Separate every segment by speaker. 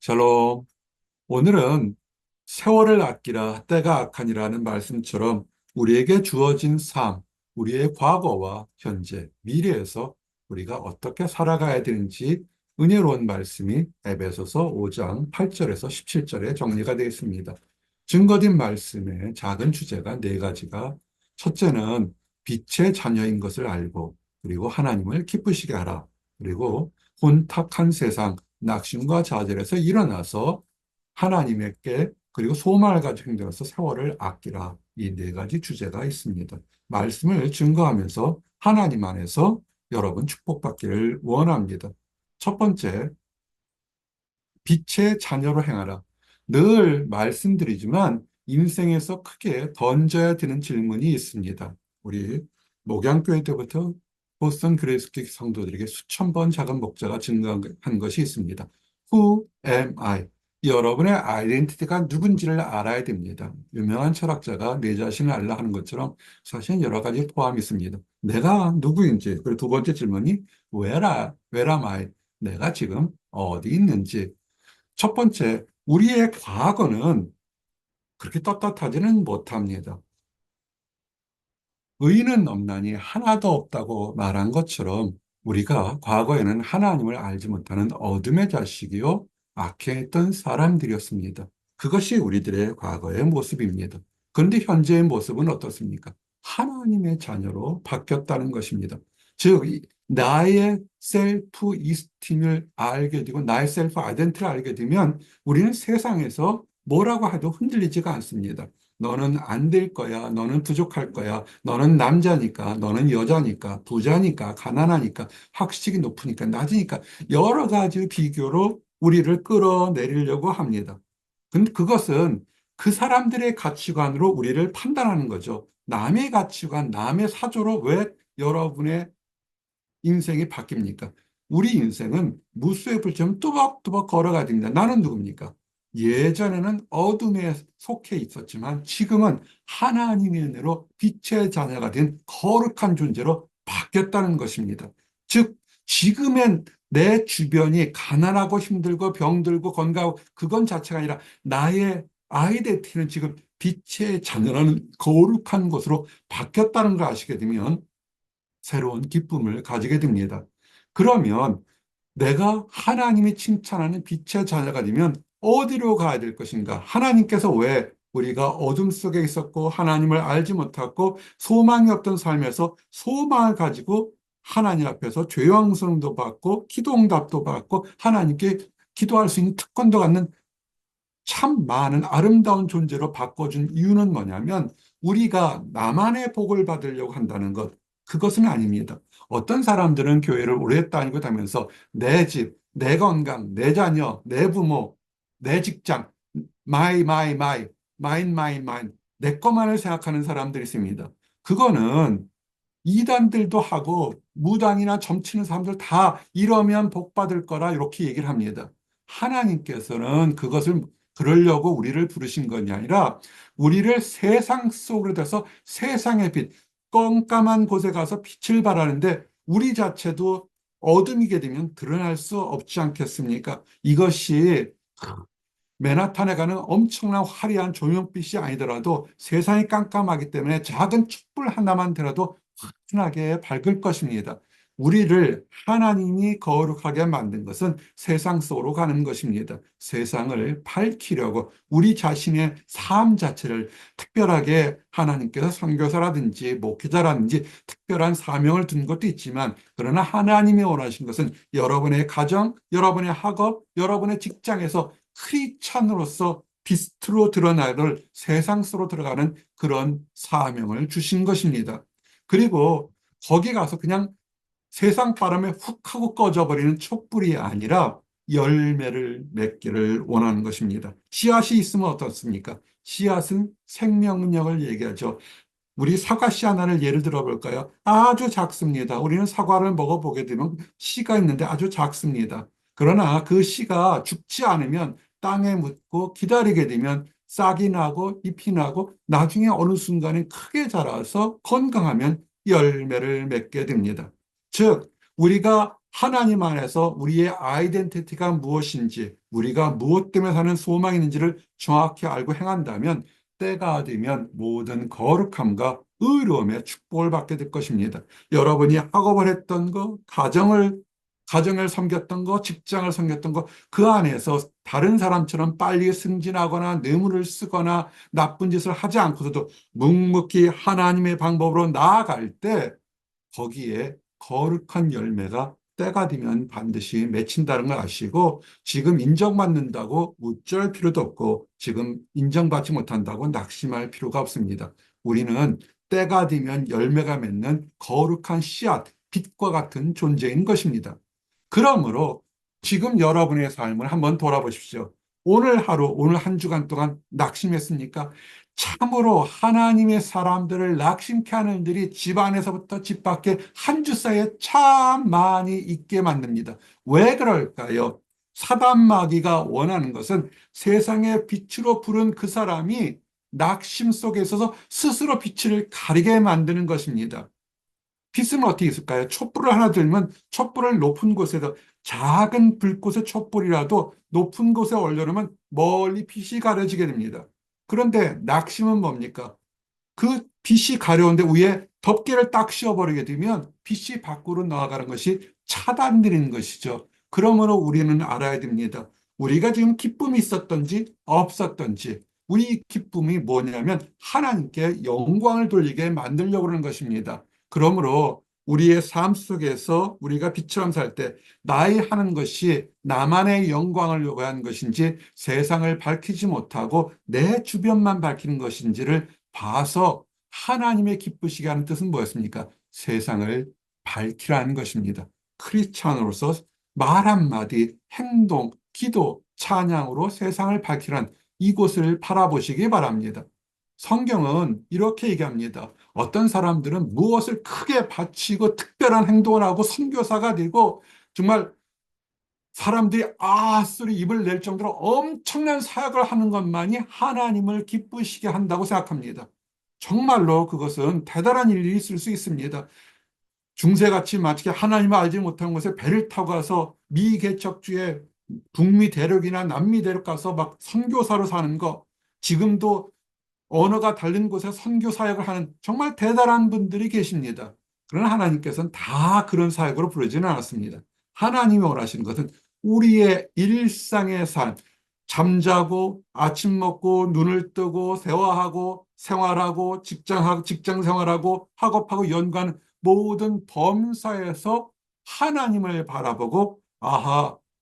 Speaker 1: 샬롬. 오늘은 세월을 아끼라 때가 악하니라는 말씀처럼 우리에게 주어진 삶, 우리의 과거와 현재, 미래에서 우리가 어떻게 살아가야 되는지 은혜로운 말씀이 에베소서 5장 8절에서 17절에 정리가 되어 있습니다. 증거된 말씀의 작은 주제가 네 가지가, 첫째는 빛의 자녀인 것을 알고 그리고 하나님을 기쁘시게 하라. 그리고 혼탁한 세상, 낙심과 좌절에서 일어나서 하나님께 그리고 소망을 가지고 행동해서 세월을 아끼라. 이 네 가지 주제가 있습니다. 말씀을 증거하면서 하나님 안에서 여러분 축복받기를 원합니다. 첫 번째, 빛의 자녀로 행하라. 늘 말씀드리지만 인생에서 크게 던져야 되는 질문이 있습니다. 우리 목양교회 때부터 보스턴 그레이스킥 성도들에게 수천 번 작은 목자가 증거한 것이 있습니다. Who am I? 여러분의 아이덴티티가 누군지를 알아야 됩니다. 유명한 철학자가 내 자신을 알라 하는 것처럼 사실 여러 가지 포함이 있습니다. 내가 누구인지, 그리고 두 번째 질문이 where am I? 내가 지금 어디 있는지. 첫 번째, 우리의 과거는 그렇게 떳떳하지는 못합니다. 의인은 없나니 하나도 없다고 말한 것처럼 우리가 과거에는 하나님을 알지 못하는 어둠의 자식이요 악해했던 사람들이었습니다. 그것이 우리들의 과거의 모습입니다. 그런데 현재의 모습은 어떻습니까? 하나님의 자녀로 바뀌었다는 것입니다. 즉, 나의 셀프 이스팀을 알게 되고 나의 셀프 아이덴티티를 알게 되면 우리는 세상에서 뭐라고 해도 흔들리지가 않습니다. 너는 안 될 거야. 너는 부족할 거야. 너는 남자니까, 너는 여자니까, 부자니까, 가난하니까, 학식이 높으니까, 낮으니까, 여러 가지 비교로 우리를 끌어내리려고 합니다. 근데 그것은 그 사람들의 가치관으로 우리를 판단하는 거죠. 남의 가치관, 남의 사조로 왜 여러분의 인생이 바뀝니까? 우리 인생은 무수의 불처럼 뚜벅뚜벅 걸어가야 됩니다. 나는 누굽니까? 예전에는 어둠에 속해 있었지만 지금은 하나님의 은혜로 빛의 자녀가 된 거룩한 존재로 바뀌었다는 것입니다. 즉, 지금의 내 주변이 가난하고 힘들고 병들고 건강하고 그건 자체가 아니라 나의 아이덴티티는 지금 빛의 자녀라는 거룩한 것으로 바뀌었다는 걸 아시게 되면 새로운 기쁨을 가지게 됩니다. 그러면 내가 하나님이 칭찬하는 빛의 자녀가 되면 어디로 가야 될 것인가? 하나님께서 왜 우리가 어둠 속에 있었고 하나님을 알지 못했고 소망이 없던 삶에서 소망을 가지고 하나님 앞에서 죄왕성도 받고 기도응답도 받고 하나님께 기도할 수 있는 특권도 갖는 참 많은 아름다운 존재로 바꿔준 이유는 뭐냐면 우리가 나만의 복을 받으려고 한다는 것, 그것은 아닙니다. 어떤 사람들은 교회를 오래 다니고 다니면서 내 집, 내 건강, 내 자녀, 내 부모, 내 직장, 마인, 내 것만을 생각하는 사람들이 있습니다. 그거는 이단들도 하고 무당이나 점치는 사람들 다 이러면 복 받을 거라 이렇게 얘기를 합니다. 하나님께서는 그것을 그러려고 우리를 부르신 것이 아니라 우리를 세상 속으로 돼서 세상의 빛, 껌깜한 곳에 가서 빛을 발하는데 우리 자체도 어둠이게 되면 드러날 수 없지 않겠습니까? 이것이 맨하탄에 가는 엄청난 화려한 조명빛이 아니더라도 세상이 깜깜하기 때문에 작은 촛불 하나만 들어도 환하게 밝을 것입니다. 우리를 하나님이 거룩하게 만든 것은 세상 속으로 가는 것입니다. 세상을 밝히려고 우리 자신의 삶 자체를 특별하게 하나님께서 선교사라든지 목회자라든지 특별한 사명을 둔 것도 있지만 그러나 하나님이 원하신 것은 여러분의 가정, 여러분의 학업, 여러분의 직장에서 크리스찬으로서 빛으로 드러나를 세상 속으로 들어가는 그런 사명을 주신 것입니다. 그리고 거기 가서 그냥 세상 바람에 훅 하고 꺼져버리는 촛불이 아니라 열매를 맺기를 원하는 것입니다. 씨앗이 있으면 어떻습니까? 씨앗은 생명력을 얘기하죠. 우리 사과 씨 하나를 예를 들어 볼까요? 아주 작습니다. 우리는 사과를 먹어보게 되면 씨가 있는데 아주 작습니다. 그러나 그 씨가 죽지 않으면 땅에 묻고 기다리게 되면 싹이 나고 잎이 나고 나중에 어느 순간에 크게 자라서 건강하면 열매를 맺게 됩니다. 즉, 우리가 하나님 안에서 우리의 아이덴티티가 무엇인지, 우리가 무엇 때문에 사는 소망이 있는지를 정확히 알고 행한다면 때가 되면 모든 거룩함과 의로움의 축복을 받게 될 것입니다. 여러분이 학업을 했던 거, 가정을 섬겼던 거, 직장을 섬겼던 거, 그 안에서 다른 사람처럼 빨리 승진하거나 뇌물을 쓰거나 나쁜 짓을 하지 않고서도 묵묵히 하나님의 방법으로 나아갈 때 거기에 거룩한 열매가 때가 되면 반드시 맺힌다는 걸 아시고, 지금 인정받는다고 우쭐할 필요도 없고 지금 인정받지 못한다고 낙심할 필요가 없습니다. 우리는 때가 되면 열매가 맺는 거룩한 씨앗, 빛과 같은 존재인 것입니다. 그러므로 지금 여러분의 삶을 한번 돌아보십시오. 오늘 하루, 오늘 한 주간 동안 낙심했습니까? 참으로 하나님의 사람들을 낙심케 하는 일들이 집 안에서부터 집 밖에 한 주 사이에 참 많이 있게 만듭니다. 왜 그럴까요? 사단 마귀가 원하는 것은 세상의 빛으로 부른 그 사람이 낙심 속에 있어서 스스로 빛을 가리게 만드는 것입니다. 빛은 어떻게 있을까요? 촛불을 하나 들면 촛불을 높은 곳에서, 작은 불꽃의 촛불이라도 높은 곳에 올려놓으면 멀리 빛이 가려지게 됩니다. 그런데 낙심은 뭡니까? 그 빛이 가려운데 위에 덮개를 딱 씌워버리게 되면 빛이 밖으로 나아가는 것이 차단되는 것이죠. 그러므로 우리는 알아야 됩니다. 우리가 지금 기쁨이 있었던지 없었던지 우리 기쁨이 뭐냐면 하나님께 영광을 돌리게 만들려고 하는 것입니다. 그러므로 우리의 삶 속에서 우리가 빛처럼 살 때 나의 하는 것이 나만의 영광을 요구하는 것인지 세상을 밝히지 못하고 내 주변만 밝히는 것인지를 봐서 하나님의 기쁘시게 하는 뜻은 뭐였습니까? 세상을 밝히라는 것입니다. 크리스찬으로서 말 한마디, 행동, 기도, 찬양으로 세상을 밝히라는 이곳을 바라보시기 바랍니다. 성경은 이렇게 얘기합니다. 어떤 사람들은 무엇을 크게 바치고 특별한 행동을 하고 선교사가 되고 정말 사람들이 소리 입을 낼 정도로 엄청난 사역을 하는 것만이 하나님을 기쁘시게 한다고 생각합니다. 정말로 그것은 대단한 일이 있을 수 있습니다. 중세같이 마치 하나님을 알지 못하는 곳에 배를 타고 가서 미개척주의 북미 대륙이나 남미 대륙 가서 막 선교사로 사는 거, 지금도 언어가 다른 곳에 선교 사역을 하는 정말 대단한 분들이 계십니다. 그러나 하나님께서는 다 그런 사역으로 부르지는 않았습니다. 하나님이 원하시는 것은 우리의 일상의 삶, 잠자고 아침 먹고 눈을 뜨고 대화하고 생활하고 직장 생활하고 학업하고 연구하는 모든 범사에서 하나님을 바라보고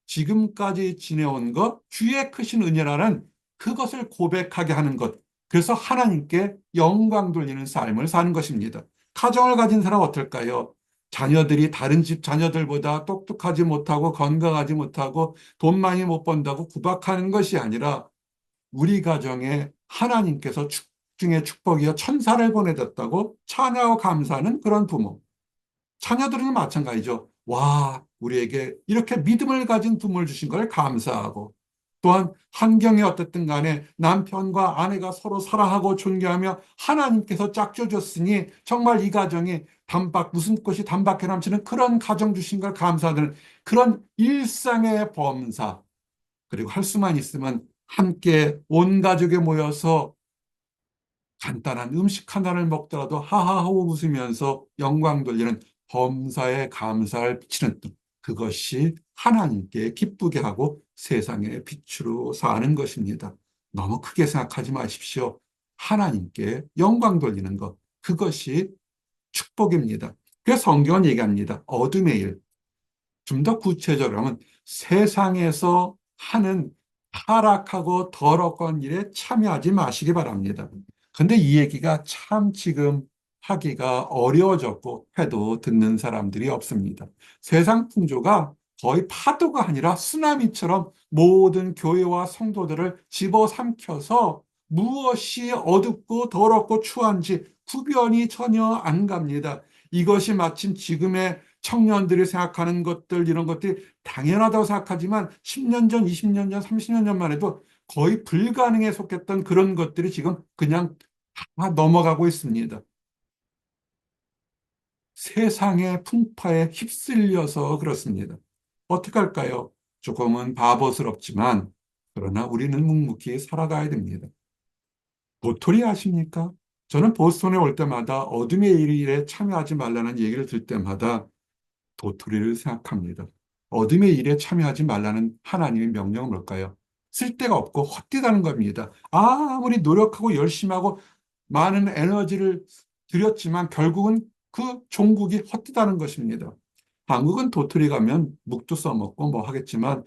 Speaker 1: 지금까지 지내온 것 주의 크신 은혜라는 그것을 고백하게 하는 것, 그래서 하나님께 영광 돌리는 삶을 사는 것입니다. 가정을 가진 사람 어떨까요? 자녀들이 다른 집 자녀들보다 똑똑하지 못하고 건강하지 못하고 돈 많이 못 번다고 구박하는 것이 아니라 우리 가정에 하나님께서 중에 축복이여 천사를 보내줬다고 찬양하고 감사하는 그런 부모. 자녀들은 마찬가지죠. 와, 우리에게 이렇게 믿음을 가진 부모를 주신 걸 감사하고, 또한 환경이 어떻든 간에 남편과 아내가 서로 사랑하고 존경하며 하나님께서 짝져줬으니 정말 이 가정이 무슨 꽃이 단박에 넘치는 그런 가정 주신 걸 감사하는 그런 일상의 범사. 그리고 할 수만 있으면 함께 온 가족이 모여서 간단한 음식 하나를 먹더라도 하하하고 웃으면서 영광 돌리는 범사에 감사를 비치는 뜻. 그것이 하나님께 기쁘게 하고 세상의 빛으로 사는 것입니다. 너무 크게 생각하지 마십시오. 하나님께 영광 돌리는 것. 그것이 축복입니다. 그래서 성경은 얘기합니다. 어둠의 일. 좀 더 구체적으로 하면 세상에서 하는 타락하고 더러운 일에 참여하지 마시기 바랍니다. 근데 이 얘기가 참 지금 하기가 어려워졌고 해도 듣는 사람들이 없습니다. 세상 풍조가 거의 파도가 아니라 쓰나미처럼 모든 교회와 성도들을 집어삼켜서 무엇이 어둡고 더럽고 추한지 구별이 전혀 안 갑니다. 이것이 마침 지금의 청년들이 생각하는 것들, 이런 것들이 당연하다고 생각하지만 10년 전, 20년 전, 30년 전만 해도 거의 불가능에 속했던 그런 것들이 지금 그냥 다 넘어가고 있습니다. 세상의 풍파에 휩쓸려서 그렇습니다. 어떻게 할까요? 조금은 바보스럽지만, 그러나 우리는 묵묵히 살아가야 됩니다. 도토리 아십니까? 저는 보스턴에 올 때마다 어둠의 일에 참여하지 말라는 얘기를 들 때마다 도토리를 생각합니다. 어둠의 일에 참여하지 말라는 하나님의 명령은 뭘까요? 쓸데가 없고 헛되다는 겁니다. 아무리 노력하고 열심히 하고 많은 에너지를 들였지만 결국은 그 종국이 헛되다는 것입니다. 한국은 도토리 가면 묵도 써먹고 뭐 하겠지만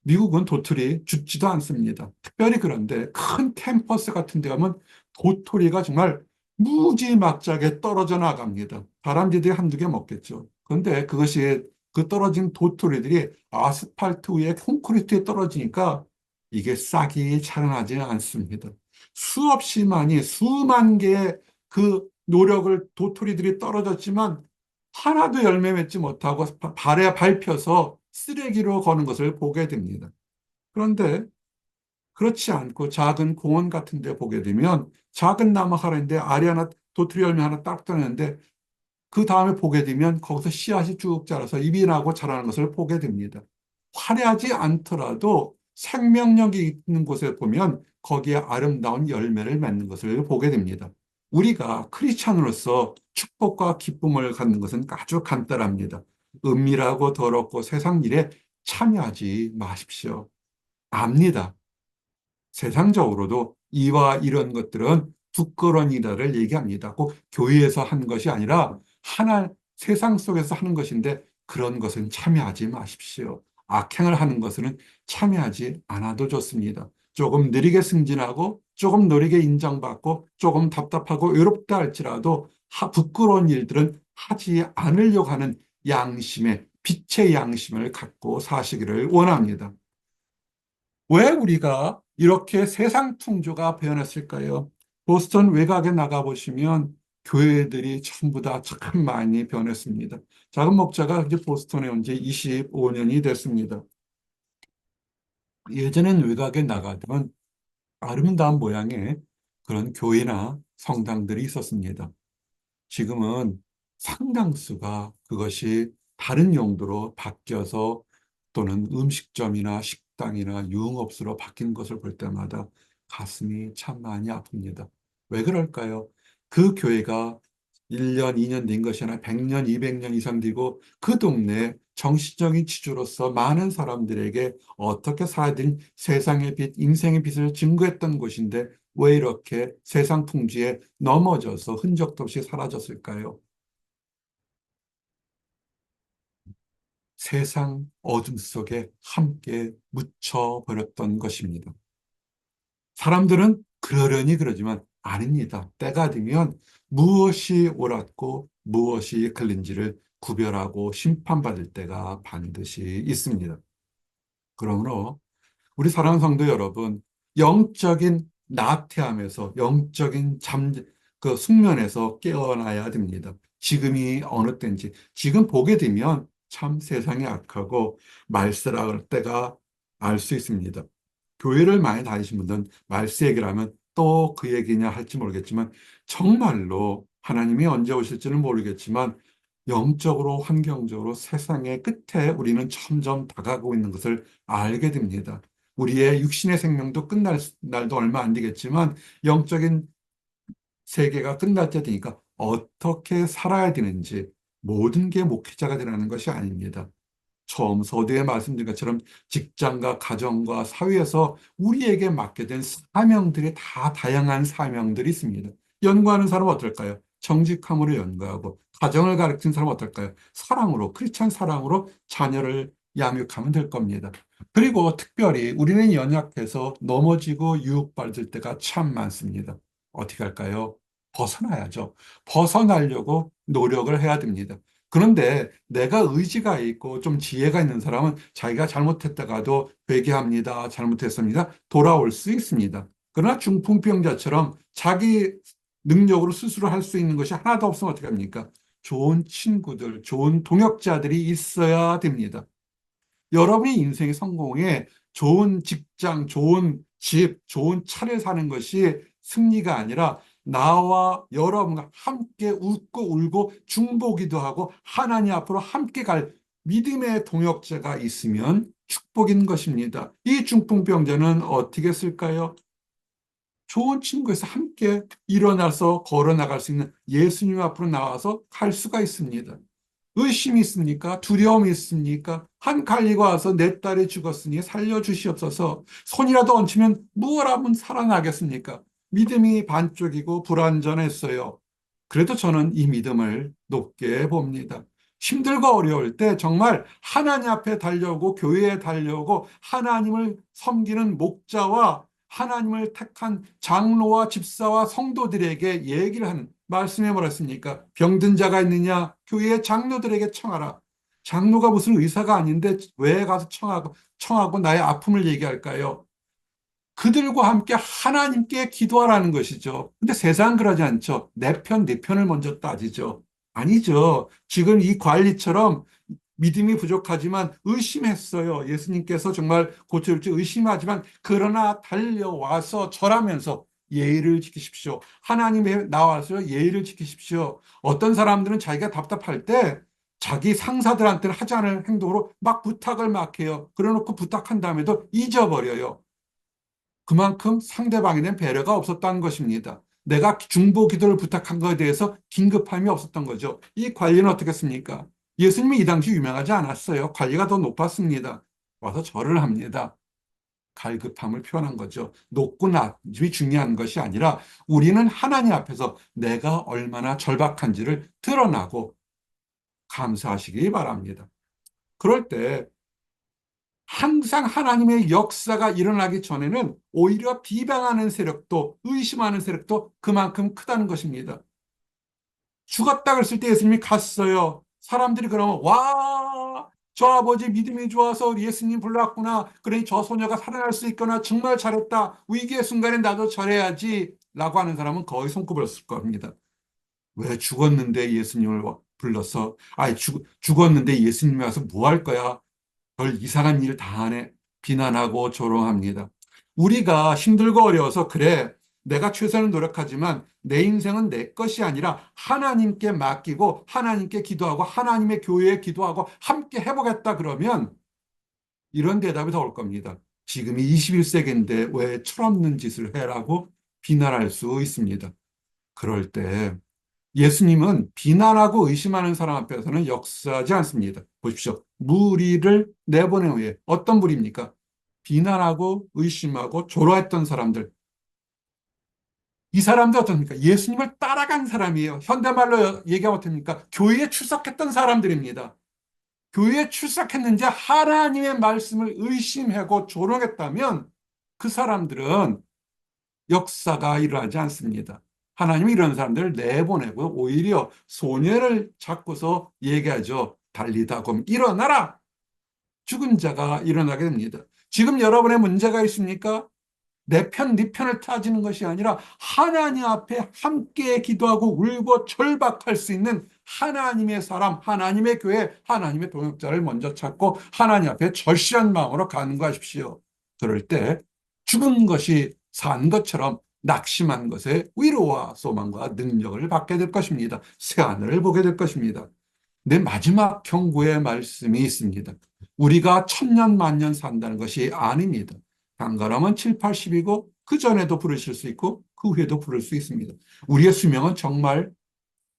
Speaker 1: 미국은 도토리 죽지도 않습니다. 특별히 그런데 큰 캠퍼스 같은 데 가면 도토리가 정말 무지막지하게 떨어져 나갑니다. 다람쥐들이 한두 개 먹겠죠. 그런데 그것이 그 떨어진 도토리들이 아스팔트 위에 콘크리트에 떨어지니까 이게 싹이 자라나지 않습니다. 수없이 많이 수만 개의 그 노력을 도토리들이 떨어졌지만 하나도 열매 맺지 못하고 발에 밟혀서 쓰레기로 거는 것을 보게 됩니다. 그런데 그렇지 않고 작은 공원 같은 데 보게 되면 작은 나무 하나인데 알이 하나, 도토리 열매 하나 딱 떠내는데 그 다음에 보게 되면 거기서 씨앗이 쭉 자라서 잎이 나고 자라는 것을 보게 됩니다. 화려하지 않더라도 생명력이 있는 곳에 보면 거기에 아름다운 열매를 맺는 것을 보게 됩니다. 우리가 크리스찬으로서 축복과 기쁨을 갖는 것은 아주 간단합니다. 은밀하고 더럽고 세상 일에 참여하지 마십시오. 압니다. 세상적으로도 이와 이런 것들은 부끄러운 일을 얘기합니다. 꼭 교회에서 하는 것이 아니라 하나 세상 속에서 하는 것인데 그런 것은 참여하지 마십시오. 악행을 하는 것은 참여하지 않아도 좋습니다. 조금 느리게 승진하고 조금 느리게 인정받고 조금 답답하고 외롭다 할지라도 부끄러운 일들은 하지 않으려고 하는 양심의 빛의 양심을 갖고 사시기를 원합니다. 왜 우리가 이렇게 세상 풍조가 변했을까요? 보스턴 외곽에 나가보시면 교회들이 전부 다 참 많이 변했습니다. 작은 목자가 이제 보스턴에 온 지 25년이 됐습니다. 예전엔 외곽에 나가면 아름다운 모양의 그런 교회나 성당들이 있었습니다. 지금은 상당수가 그것이 다른 용도로 바뀌어서 또는 음식점이나 식당이나 유흥업소로 바뀐 것을 볼 때마다 가슴이 참 많이 아픕니다. 왜 그럴까요? 그 교회가 1년, 2년 된 것이 아니라 100년, 200년 이상 되고 그 동네 정신적인 지주로서 많은 사람들에게 어떻게 살아야 되는 세상의 빛, 인생의 빛을 증거했던 곳인데 왜 이렇게 세상 풍지에 넘어져서 흔적도 없이 사라졌을까요? 세상 어둠 속에 함께 묻혀버렸던 것입니다. 사람들은 그러려니 그러지만 아닙니다. 때가 되면 무엇이 옳았고 무엇이 걸린지를 구별하고 심판받을 때가 반드시 있습니다. 그러므로 우리 사랑하는 성도 여러분, 영적인 나태함에서 영적인 그 숙면에서 깨어나야 됩니다. 지금이 어느 때인지 지금 보게 되면 참 세상이 악하고 말세라할 때가 알 수 있습니다. 교회를 많이 다니신 분들은 말세 얘기를 하면 또 그 얘기냐 할지 모르겠지만 정말로 하나님이 언제 오실지는 모르겠지만 영적으로 환경적으로 세상의 끝에 우리는 점점 다가가고 있는 것을 알게 됩니다. 우리의 육신의 생명도 끝날 날도 얼마 안 되겠지만 영적인 세계가 끝날 때 되니까 어떻게 살아야 되는지 모든 게 목회자가 되라는 것이 아닙니다. 처음 서두에 말씀드린 것처럼 직장과 가정과 사회에서 우리에게 맡게 된 사명들이 다 다양한 사명들이 있습니다. 연구하는 사람은 어떨까요? 정직함으로 연구하고 가정을 가르치는 사람은 어떨까요? 사랑으로 크리스찬 사랑으로 자녀를 양육하면 될 겁니다. 그리고 특별히 우리는 연약해서 넘어지고 유혹받을 때가 참 많습니다. 어떻게 할까요? 벗어나야죠. 벗어나려고 노력을 해야 됩니다. 그런데 내가 의지가 있고 좀 지혜가 있는 사람은 자기가 잘못했다가도 회개합니다. 잘못했습니다. 돌아올 수 있습니다. 그러나 중풍병자처럼 자기 능력으로 스스로 할 수 있는 것이 하나도 없으면 어떻게 합니까? 좋은 친구들, 좋은 동역자들이 있어야 됩니다. 여러분이 인생의 성공에 좋은 직장, 좋은 집, 좋은 차를 사는 것이 승리가 아니라 나와 여러분과 함께 웃고 울고 중보기도 하고 하나님 앞으로 함께 갈 믿음의 동역자가 있으면 축복인 것입니다. 이 중풍병자는 어떻게 쓸까요? 좋은 친구에서 함께 일어나서 걸어 나갈 수 있는 예수님 앞으로 나와서 갈 수가 있습니다. 의심이 있습니까? 두려움이 있습니까? 한 갈리가 와서 내 딸이 죽었으니 살려주시옵소서. 손이라도 얹히면 무엇하면 살아나겠습니까? 믿음이 반쪽이고 불완전했어요. 그래도 저는 이 믿음을 높게 봅니다. 힘들고 어려울 때 정말 하나님 앞에 달려오고 교회에 달려오고 하나님을 섬기는 목자와 하나님을 택한 장로와 집사와 성도들에게 얘기를 하는, 말씀에 뭐라 했습니까? 병든 자가 있느냐? 교회의 장로들에게 청하라. 장로가 무슨 의사가 아닌데 왜 가서 청하고 나의 아픔을 얘기할까요? 그들과 함께 하나님께 기도하라는 것이죠. 근데 세상은 그러지 않죠. 내 편, 네 편을 먼저 따지죠. 아니죠. 지금 이 관리처럼 믿음이 부족하지만 의심했어요. 예수님께서 정말 고쳐줄지 의심하지만 그러나 달려와서 절하면서 예의를 지키십시오. 하나님에 나와서 예의를 지키십시오. 어떤 사람들은 자기가 답답할 때 자기 상사들한테는 하지 않을 행동으로 막 부탁을 막 해요. 그래놓고 부탁한 다음에도 잊어버려요. 그만큼 상대방에 대한 배려가 없었다는 것입니다. 내가 중보 기도를 부탁한 것에 대해서 긴급함이 없었던 거죠. 이 관리는 어떻겠습니까? 예수님이 이 당시 유명하지 않았어요. 관리가 더 높았습니다. 와서 절을 합니다. 갈급함을 표현한 거죠. 높고 낮이 중요한 것이 아니라 우리는 하나님 앞에서 내가 얼마나 절박한지를 드러나고 감사하시기 바랍니다. 그럴 때 항상 하나님의 역사가 일어나기 전에는 오히려 비방하는 세력도 의심하는 세력도 그만큼 크다는 것입니다. 죽었다 그랬을 때 예수님이 갔어요. 사람들이 그러면 와, 저 아버지 믿음이 좋아서 예수님 불렀구나. 그러니 저 소녀가 살아날 수 있거나 정말 잘했다. 위기의 순간에 나도 절해야지 라고 하는 사람은 거의 손꼽을 쓸 겁니다. 왜 죽었는데 예수님을 불렀어? 아니 죽었는데 예수님이 와서 뭐 할 거야? 별 이상한 일 다 하네. 비난하고 조롱합니다. 우리가 힘들고 어려워서 그래. 내가 최선을 노력하지만 내 인생은 내 것이 아니라 하나님께 맡기고 하나님께 기도하고 하나님의 교회에 기도하고 함께 해보겠다 그러면 이런 대답이 나올 겁니다. 지금이 21세기인데 왜 철없는 짓을 해라고 비난할 수 있습니다. 그럴 때 예수님은 비난하고 의심하는 사람 앞에서는 역사하지 않습니다. 보십시오. 무리를 내보낸 후에 어떤 무리입니까? 비난하고 의심하고 조롱했던 사람들. 이 사람들 어떻습니까? 예수님을 따라간 사람이에요. 현대말로 얘기하면 어떻습니까? 교회에 출석했던 사람들입니다. 교회에 출석했는지 하나님의 말씀을 의심하고 조롱했다면 그 사람들은 역사가 일어나지 않습니다. 하나님이 이런 사람들을 내보내고 오히려 소녀를 잡고서 얘기하죠. 달리다곰 일어나라. 죽은 자가 일어나게 됩니다. 지금 여러분의 문제가 있습니까? 내 편, 네 편을 따지는 것이 아니라 하나님 앞에 함께 기도하고 울고 절박할 수 있는 하나님의 사람, 하나님의 교회, 하나님의 동역자를 먼저 찾고 하나님 앞에 절실한 마음으로 가는 것이십시오. 그럴 때 죽은 것이 산 것처럼 낙심한 것에 위로와 소망과 능력을 받게 될 것입니다. 새하늘을 보게 될 것입니다. 내 마지막 경고의 말씀이 있습니다. 우리가 천년 만년 산다는 것이 아닙니다. 단가라면 7, 80이고 그 전에도 부르실 수 있고 그 후에도 부를 수 있습니다. 우리의 수명은 정말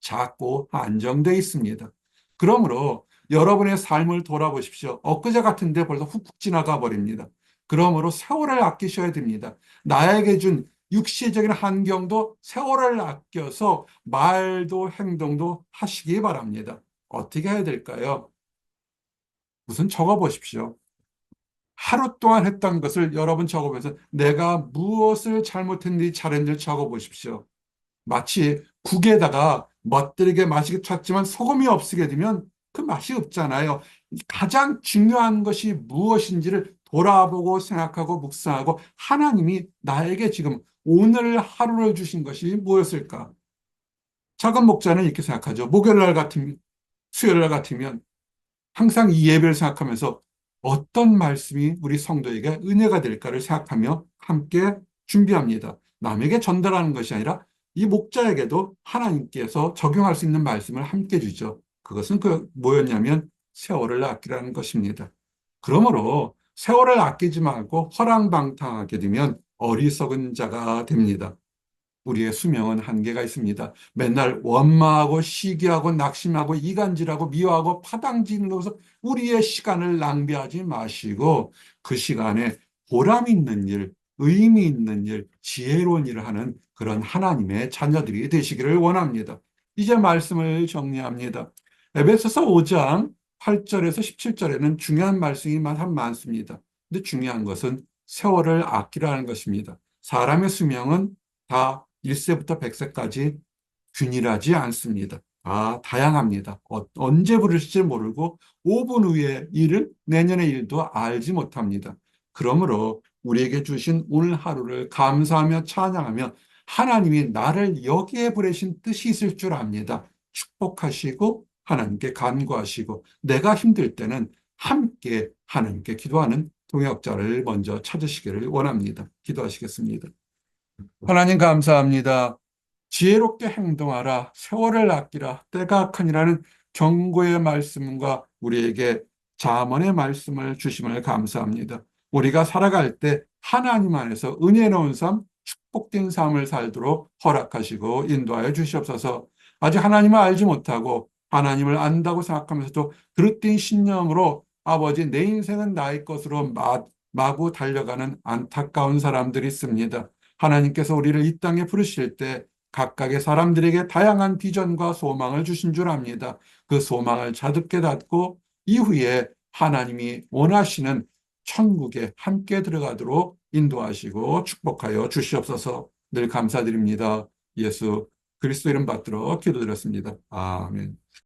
Speaker 1: 작고 한정되어 있습니다. 그러므로 여러분의 삶을 돌아보십시오. 엊그제 같은데 벌써 훅훅 지나가 버립니다. 그러므로 세월을 아끼셔야 됩니다. 나에게 준 육시적인 환경도 세월을 아껴서 말도 행동도 하시기 바랍니다. 어떻게 해야 될까요? 우선 적어보십시오. 하루 동안 했던 것을 여러분 적어보면서 내가 무엇을 잘못했는지 잘했는지 적어보십시오. 마치 국에다가 멋들게 맛있게 탔지만 소금이 없게 되면 그 맛이 없잖아요. 가장 중요한 것이 무엇인지를 돌아보고 생각하고 묵상하고 하나님이 나에게 지금 오늘 하루를 주신 것이 무엇일까? 작은 목자는 이렇게 생각하죠. 목요일날 같으면, 수요일날 같으면 항상 이 예배를 생각하면서 어떤 말씀이 우리 성도에게 은혜가 될까를 생각하며 함께 준비합니다. 남에게 전달하는 것이 아니라 이 목자에게도 하나님께서 적용할 수 있는 말씀을 함께 주죠. 그것은 뭐였냐면 세월을 아끼라는 것입니다. 그러므로 세월을 아끼지 말고 허랑방탕하게 되면 어리석은 자가 됩니다. 우리의 수명은 한계가 있습니다. 맨날 원망하고 시기하고 낙심하고 이간질하고 미워하고 파당질러서 우리의 시간을 낭비하지 마시고 그 시간에 보람 있는 일, 의미 있는 일, 지혜로운 일을 하는 그런 하나님의 자녀들이 되시기를 원합니다. 이제 말씀을 정리합니다. 에베소서 5장 8절에서 17절에는 중요한 말씀이 많습니다. 근데 중요한 것은 세월을 아끼라는 것입니다. 사람의 수명은 다 1세부터 100세까지 균일하지 않습니다. 다양합니다. 언제 부르실지 모르고 5분 후의 일을 내년의 일도 알지 못합니다. 그러므로 우리에게 주신 오늘 하루를 감사하며 찬양하며 하나님이 나를 여기에 보내신 뜻이 있을 줄 압니다. 축복하시고 하나님께 간구하시고 내가 힘들 때는 함께 하나님께 기도하는 동역자를 먼저 찾으시기를 원합니다. 기도하시겠습니다. 하나님 감사합니다. 지혜롭게 행동하라, 세월을 아끼라, 때가 악하니라는 경고의 말씀과 우리에게 잠언의 말씀을 주심을 감사합니다. 우리가 살아갈 때 하나님 안에서 은혜로운 삶, 축복된 삶을 살도록 허락하시고 인도하여 주시옵소서. 아직 하나님을 알지 못하고 하나님을 안다고 생각하면서도 그릇된 신념으로 아버지 내 인생은 나의 것으로 마구 달려가는 안타까운 사람들이 있습니다. 하나님께서 우리를 이 땅에 부르실 때 각각의 사람들에게 다양한 비전과 소망을 주신 줄 압니다. 그 소망을 자듭게 닫고 이후에 하나님이 원하시는 천국에 함께 들어가도록 인도하시고 축복하여 주시옵소서. 늘 감사드립니다. 예수 그리스도 이름 받들어 기도드렸습니다. 아멘.